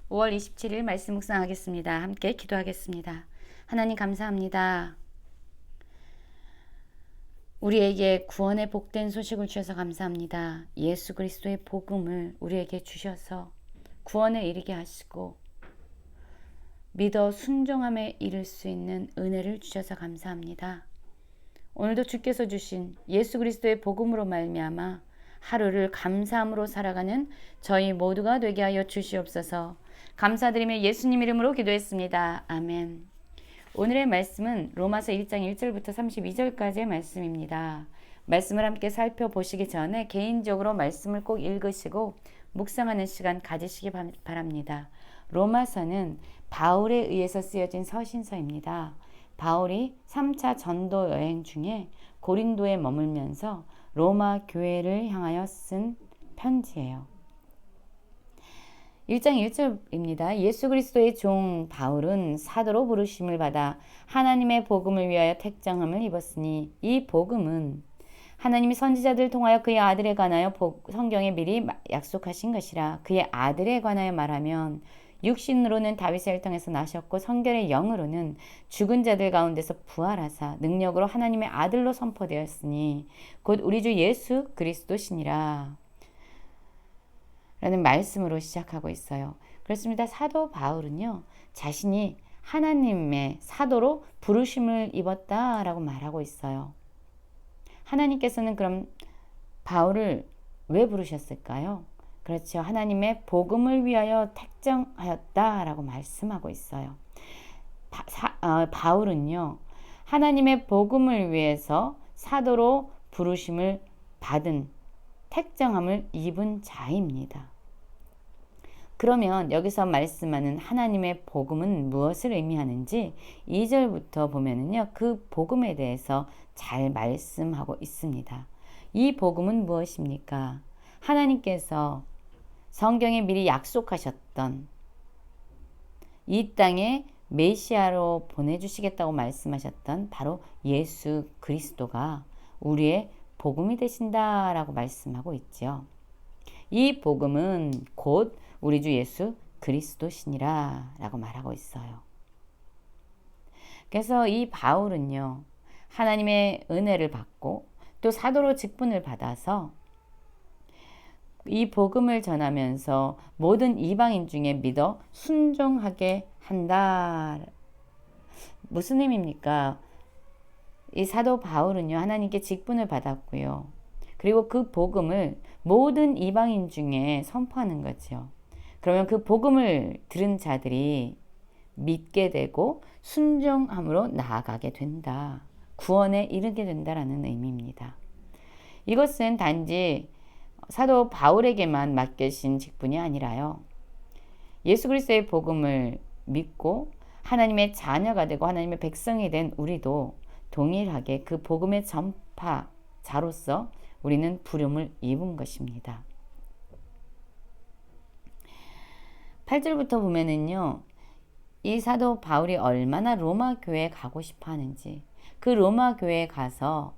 5월 27일 말씀 묵상하겠습니다. 함께 기도하겠습니다. 하나님 감사합니다. 우리에게 구원의 복된 소식을 주셔서 감사합니다. 예수 그리스도의 복음을 우리에게 주셔서 구원에 이르게 하시고 믿어 순종함에 이를 수 있는 은혜를 주셔서 감사합니다. 오늘도 주께서 주신 예수 그리스도의 복음으로 말미암아 하루를 감사함으로 살아가는 저희 모두가 되게 하여 주시옵소서. 감사드리며 예수님 이름으로 기도했습니다. 아멘. 오늘의 말씀은 로마서 1장 1절부터 32절까지의 말씀입니다. 말씀을 함께 살펴보시기 전에 개인적으로 말씀을 꼭 읽으시고 묵상하는 시간 가지시기 바랍니다. 로마서는 바울에 의해서 쓰여진 서신서입니다. 바울이 3차 전도 여행 중에 고린도에 머물면서 로마 교회를 향하여 쓴 편지예요. 1장 1절입니다. 예수 그리스도의 종 바울은 사도로 부르심을 받아 하나님의 복음을 위하여 택정함을 입었으니 이 복음은 하나님이 선지자들 통하여 그의 아들에 관하여 성경에 미리 약속하신 것이라. 그의 아들에 관하여 말하면 육신으로는 다윗의 혈통에서 나셨고 성결의 영으로는 죽은 자들 가운데서 부활하사 능력으로 하나님의 아들로 선포되었으니 곧 우리 주 예수 그리스도시니라 라는 말씀으로 시작하고 있어요. 그렇습니다. 사도 바울은요, 자신이 하나님의 사도로 부르심을 입었다라고 말하고 있어요. 하나님께서는 그럼 바울을 왜 부르셨을까요? 그렇죠. 하나님의 복음을 위하여 택정하였다라고 말씀하고 있어요. 바울은요, 하나님의 복음을 위해서 사도로 부르심을 받은 택정함을 입은 자입니다. 그러면 여기서 말씀하는 하나님의 복음은 무엇을 의미하는지 2절부터 보면은요, 그 복음에 대해서 잘 말씀하고 있습니다. 이 복음은 무엇입니까? 하나님께서 성경에 미리 약속하셨던 이 땅에 메시아로 보내주시겠다고 말씀하셨던 바로 예수 그리스도가 우리의 복음이 되신다라고 말씀하고 있죠. 이 복음은 곧 우리 주 예수 그리스도시니라 라고 말하고 있어요. 그래서 이 바울은요, 하나님의 은혜를 받고 또 사도로 직분을 받아서 이 복음을 전하면서 모든 이방인 중에 믿어 순종하게 한다. 무슨 의미입니까? 이 사도 바울은요, 하나님께 직분을 받았고요. 그리고 그 복음을 모든 이방인 중에 선포하는 거죠. 그러면 그 복음을 들은 자들이 믿게 되고 순종함으로 나아가게 된다. 구원에 이르게 된다라는 의미입니다. 이것은 단지 사도 바울에게만 맡겨진 직분이 아니라요, 예수 그리스도의 복음을 믿고 하나님의 자녀가 되고 하나님의 백성이 된 우리도 동일하게 그 복음의 전파자로서 우리는 부름을 입은 것입니다. 8절부터 보면은요, 이 사도 바울이 얼마나 로마 교회에 가고 싶어 하는지, 그 로마 교회에 가서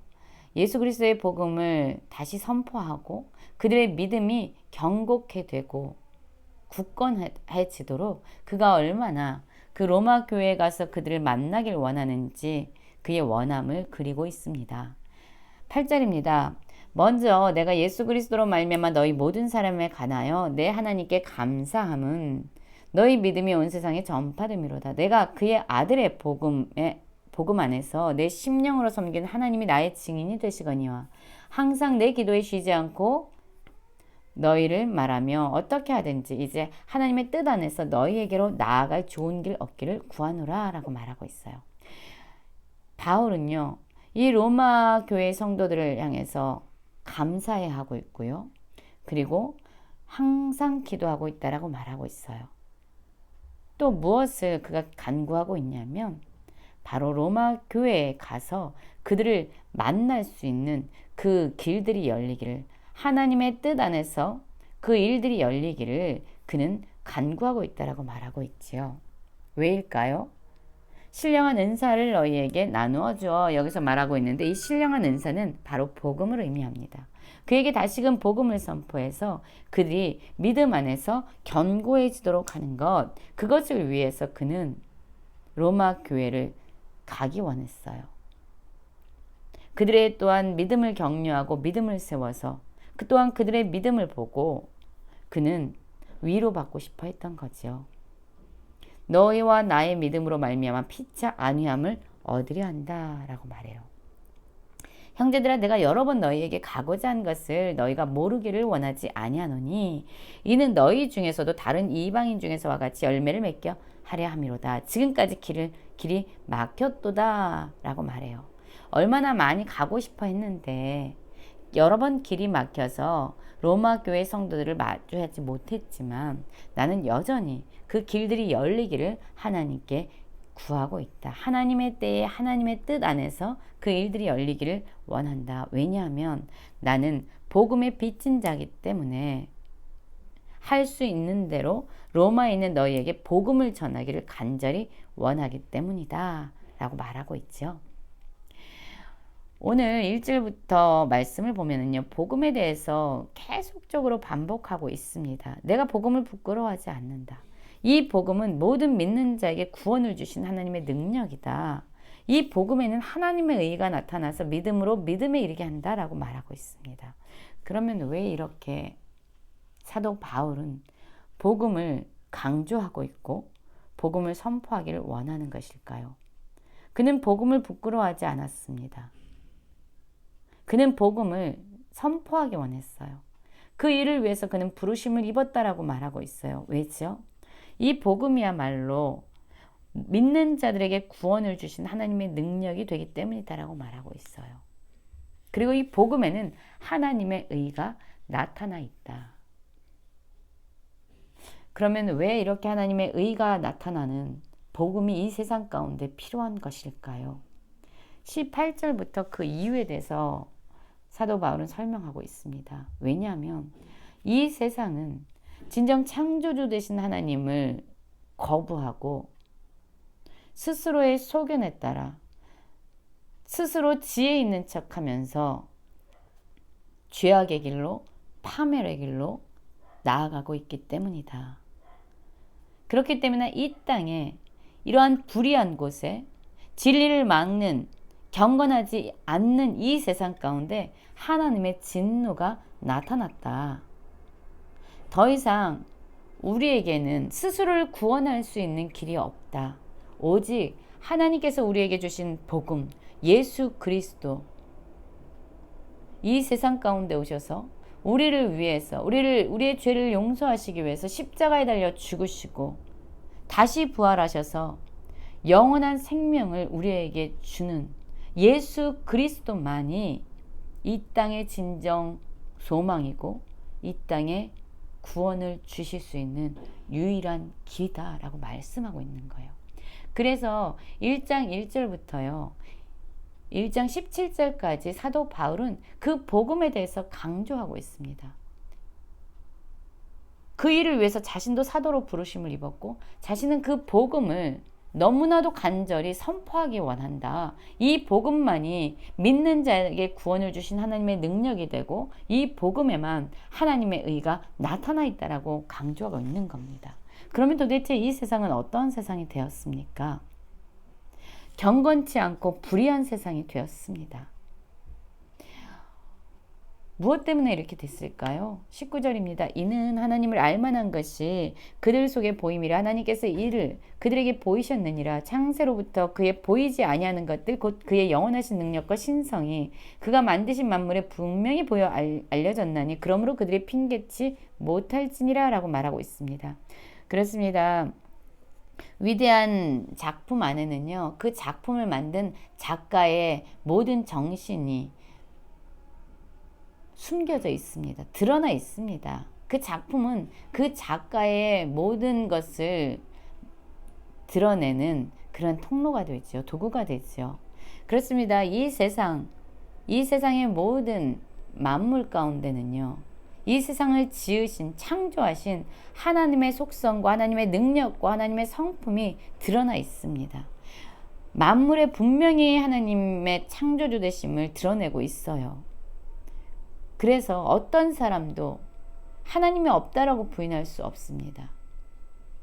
예수 그리스도의 복음을 다시 선포하고 그들의 믿음이 견고케 되고 굳건해지도록 그가 얼마나 그 로마 교회에 가서 그들을 만나길 원하는지 그의 원함을 그리고 있습니다. 8절입니다. 먼저 내가 예수 그리스도로 말미암아 너희 모든 사람에 관하여 내 하나님께 감사함은 너희 믿음이 온 세상에 전파됨이로다. 내가 그의 아들의 복음 안에서 내 심령으로 섬기는 하나님이 나의 증인이 되시거니와 항상 내 기도에 쉬지 않고 너희를 말하며 어떻게 하든지 이제 하나님의 뜻 안에서 너희에게로 나아갈 좋은 길 얻기를 구하노라 라고 말하고 있어요. 바울은요, 이 로마 교회 성도들을 향해서 감사해 하고 있고요. 그리고 항상 기도하고 있다라고 말하고 있어요. 또 무엇을 그가 간구하고 있냐면 바로 로마 교회에 가서 그들을 만날 수 있는 그 길들이 열리기를, 하나님의 뜻 안에서 그 일들이 열리기를 그는 간구하고 있다라고 말하고 있지요. 왜일까요? 신령한 은사를 너희에게 나누어 주어 여기서 말하고 있는데 이 신령한 은사는 바로 복음을 의미합니다. 그에게 다시금 복음을 선포해서 그들이 믿음 안에서 견고해지도록 하는 것, 그것을 위해서 그는 로마 교회를 가기 원했어요. 그들의 또한 믿음을 격려하고 믿음을 세워서 그 또한 그들의 믿음을 보고 그는 위로받고 싶어 했던 거죠. 너희와 나의 믿음으로 말미암아 피차 안위함을 얻으려 한다라고 말해요. 형제들아, 내가 여러 번 너희에게 가고자 한 것을 너희가 모르기를 원하지 아니하노니 이는 너희 중에서도 다른 이방인 중에서와 같이 열매를 맺게 하려 함이로다. 지금까지 길이 막혔도다 라고 말해요. 얼마나 많이 가고 싶어 했는데 여러 번 길이 막혀서 로마 교회 성도들을 마주하지 못했지만 나는 여전히 그 길들이 열리기를 하나님께 구하고 있다. 하나님의 때에 하나님의 뜻 안에서 그 일들이 열리기를 원한다. 왜냐하면 나는 복음의 빚진 자이기 때문에 할 수 있는 대로 로마에 있는 너희에게 복음을 전하기를 간절히 원하기 때문이다 라고 말하고 있죠. 오늘 1절부터 말씀을 보면은요, 복음에 대해서 계속적으로 반복하고 있습니다. 내가 복음을 부끄러워하지 않는다. 이 복음은 모든 믿는 자에게 구원을 주신 하나님의 능력이다. 이 복음에는 하나님의 의가 나타나서 믿음으로 믿음에 이르게 한다라고 말하고 있습니다. 그러면 왜 이렇게 사도 바울은 복음을 강조하고 있고 복음을 선포하기를 원하는 것일까요? 그는 복음을 부끄러워하지 않았습니다. 그는 복음을 선포하기 원했어요. 그 일을 위해서 그는 부르심을 입었다라고 말하고 있어요. 왜죠? 이 복음이야말로 믿는 자들에게 구원을 주신 하나님의 능력이 되기 때문이다라고 말하고 있어요. 그리고 이 복음에는 하나님의 의가 나타나 있다. 그러면 왜 이렇게 하나님의 의가 나타나는 복음이 이 세상 가운데 필요한 것일까요? 18절부터 그 이유에 대해서 사도 바울은 설명하고 있습니다. 왜냐하면 이 세상은 진정 창조주 되신 하나님을 거부하고 스스로의 소견에 따라 스스로 지혜 있는 척하면서 죄악의 길로 파멸의 길로 나아가고 있기 때문이다. 그렇기 때문에 이 땅에 이러한 불의한 곳에 진리를 막는 경건하지 않는 이 세상 가운데 하나님의 진노가 나타났다. 더 이상 우리에게는 스스로를 구원할 수 있는 길이 없다. 오직 하나님께서 우리에게 주신 복음, 예수 그리스도, 이 세상 가운데 오셔서 우리를 위해서, 우리의 죄를 용서하시기 위해서 십자가에 달려 죽으시고 다시 부활하셔서 영원한 생명을 우리에게 주는 예수 그리스도만이 이 땅의 진정 소망이고 이 땅에 구원을 주실 수 있는 유일한 길이다라고 말씀하고 있는 거예요. 그래서 1장 1절부터요. 1장 17절까지 사도 바울은 그 복음에 대해서 강조하고 있습니다. 그 일을 위해서 자신도 사도로 부르심을 입었고 자신은 그 복음을 너무나도 간절히 선포하기 원한다. 이 복음만이 믿는 자에게 구원을 주신 하나님의 능력이 되고 이 복음에만 하나님의 의가 나타나 있다라고 강조하고 있는 겁니다. 그러면 도대체 이 세상은 어떤 세상이 되었습니까? 경건치 않고 불의한 세상이 되었습니다. 무엇 때문에 이렇게 됐을까요? 19절입니다. 이는 하나님을 알만한 것이 그들 속에 보임이라 하나님께서 이를 그들에게 보이셨느니라. 창세로부터 그의 보이지 아니하는 것들 곧 그의 영원하신 능력과 신성이 그가 만드신 만물에 분명히 보여 알려졌나니 그러므로 그들이 핑계치 못할지니라 라고 말하고 있습니다. 그렇습니다. 위대한 작품 안에는요, 그 작품을 만든 작가의 모든 정신이 숨겨져 있습니다. 드러나 있습니다. 그 작품은 그 작가의 모든 것을 드러내는 그런 통로가 되죠. 도구가 되죠. 그렇습니다. 이 세상의 모든 만물 가운데는요, 이 세상을 지으신, 창조하신 하나님의 속성과 하나님의 능력과 하나님의 성품이 드러나 있습니다. 만물에 분명히 하나님의 창조주 되심을 드러내고 있어요. 그래서 어떤 사람도 하나님이 없다라고 부인할 수 없습니다.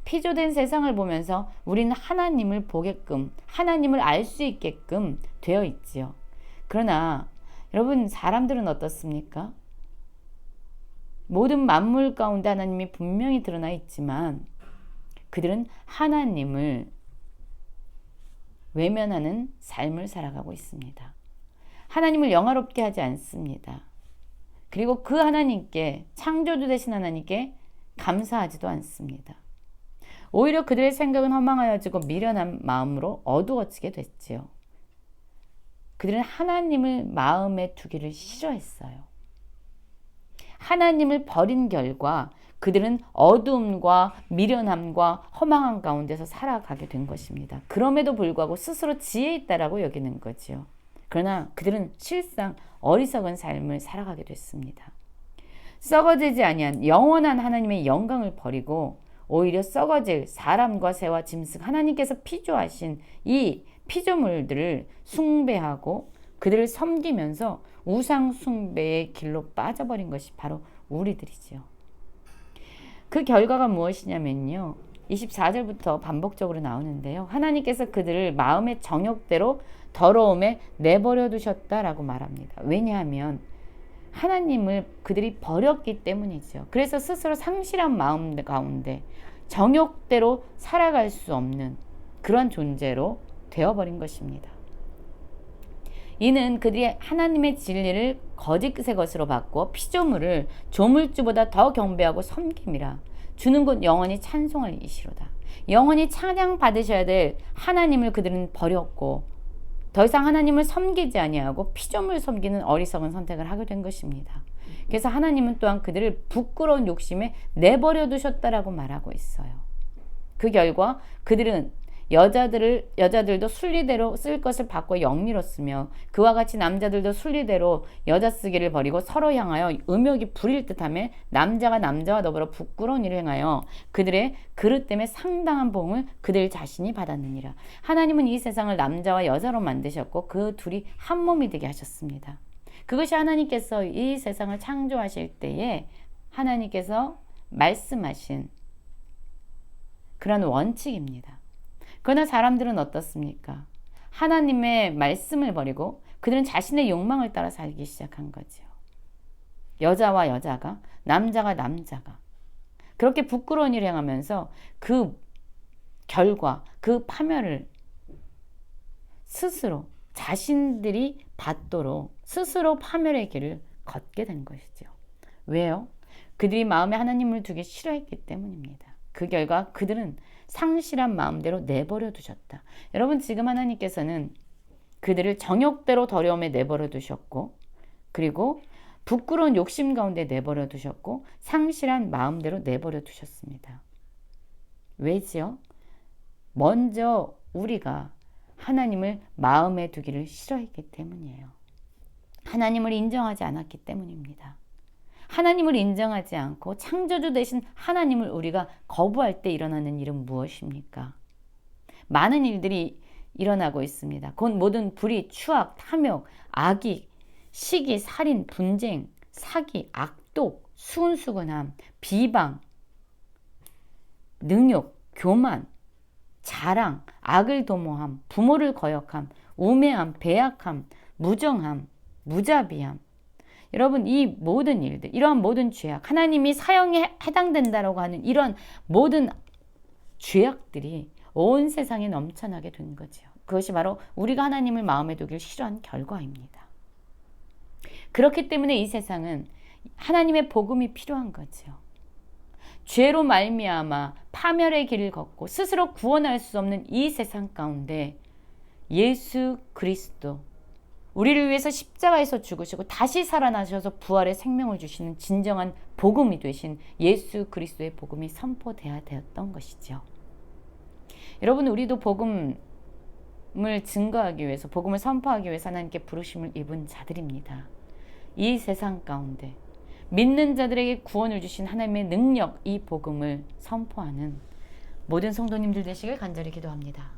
피조된 세상을 보면서 우리는 하나님을 보게끔, 하나님을 알 수 있게끔 되어 있지요. 그러나 여러분, 사람들은 어떻습니까? 모든 만물 가운데 하나님이 분명히 드러나 있지만 그들은 하나님을 외면하는 삶을 살아가고 있습니다. 하나님을 영화롭게 하지 않습니다. 그리고 그 하나님께, 창조주 되신 하나님께 감사하지도 않습니다. 오히려 그들의 생각은 허망하여지고 미련한 마음으로 어두워지게 됐지요. 그들은 하나님을 마음에 두기를 싫어했어요. 하나님을 버린 결과 그들은 어두움과 미련함과 허망한 가운데서 살아가게 된 것입니다. 그럼에도 불구하고 스스로 지혜 있다라고 여기는 거지요. 그러나 그들은 실상 어리석은 삶을 살아가게 됐습니다. 썩어지지 아니한 영원한 하나님의 영광을 버리고 오히려 썩어질 사람과 새와 짐승, 하나님께서 피조하신 이 피조물들을 숭배하고 그들을 섬기면서 우상 숭배의 길로 빠져버린 것이 바로 우리들이지요. 그 결과가 무엇이냐면요, 24절부터 반복적으로 나오는데요, 하나님께서 그들을 마음의 정욕대로 더러움에 내버려 두셨다라고 말합니다. 왜냐하면 하나님을 그들이 버렸기 때문이죠. 그래서 스스로 상실한 마음 가운데 정욕대로 살아갈 수 없는 그런 존재로 되어버린 것입니다. 이는 그들이 하나님의 진리를 거짓의 것으로 바꾸어 피조물을 조물주보다 더 경배하고 섬김이라. 주는 곧 영원히 찬송할 이시로다. 영원히 찬양 받으셔야 될 하나님을 그들은 버렸고 더 이상 하나님을 섬기지 아니하고 피조물 섬기는 어리석은 선택을 하게 된 것입니다. 그래서 하나님은 또한 그들을 부끄러운 욕심에 내버려 두셨다라고 말하고 있어요. 그 결과 그들은 여자들도 순리대로 쓸 것을 바꿔 영리로 쓰며 그와 같이 남자들도 순리대로 여자 쓰기를 버리고 서로 향하여 음욕이 부릴 듯하며 남자가 남자와 더불어 부끄러운 일을 행하여 그들의 그릇 때문에 상당한 보응을 그들 자신이 받았느니라. 하나님은 이 세상을 남자와 여자로 만드셨고 그 둘이 한 몸이 되게 하셨습니다. 그것이 하나님께서 이 세상을 창조하실 때에 하나님께서 말씀하신 그런 원칙입니다. 그러나 사람들은 어떻습니까? 하나님의 말씀을 버리고 그들은 자신의 욕망을 따라 살기 시작한 거죠. 여자와 여자가, 남자가 남자가 그렇게 부끄러운 일을 행하면서 그 결과, 그 파멸을 스스로 자신들이 받도록 스스로 파멸의 길을 걷게 된 것이죠. 왜요? 그들이 마음에 하나님을 두기 싫어했기 때문입니다. 그 결과 그들은 상실한 마음대로 내버려 두셨다. 여러분, 지금 하나님께서는 그들을 정욕대로 더러움에 내버려 두셨고 그리고 부끄러운 욕심 가운데 내버려 두셨고 상실한 마음대로 내버려 두셨습니다. 왜지요? 먼저 우리가 하나님을 마음에 두기를 싫어했기 때문이에요. 하나님을 인정하지 않았기 때문입니다. 하나님을 인정하지 않고 창조주 되신 하나님을 우리가 거부할 때 일어나는 일은 무엇입니까? 많은 일들이 일어나고 있습니다. 곧 모든 불의, 추악, 탐욕, 악의, 시기, 살인, 분쟁, 사기, 악독, 수은수근함, 비방, 능욕, 교만, 자랑, 악을 도모함, 부모를 거역함, 우매함, 배약함, 무정함, 무자비함. 여러분, 이 모든 일들, 이러한 모든 죄악, 하나님이 사형에 해당된다라고 하는 이런 모든 죄악들이 온 세상에 넘쳐나게 된 거죠. 그것이 바로 우리가 하나님을 마음에 두기를 싫어한 결과입니다. 그렇기 때문에 이 세상은 하나님의 복음이 필요한 거죠. 죄로 말미암아 파멸의 길을 걷고 스스로 구원할 수 없는 이 세상 가운데 예수 그리스도, 우리를 위해서 십자가에서 죽으시고 다시 살아나셔서 부활의 생명을 주시는 진정한 복음이 되신 예수 그리스도의 복음이 선포되어야 되었던 것이죠. 여러분, 우리도 복음을 증거하기 위해서, 복음을 선포하기 위해서 하나님께 부르심을 입은 자들입니다. 이 세상 가운데 믿는 자들에게 구원을 주신 하나님의 능력, 이 복음을 선포하는 모든 성도님들 되시길 간절히 기도합니다.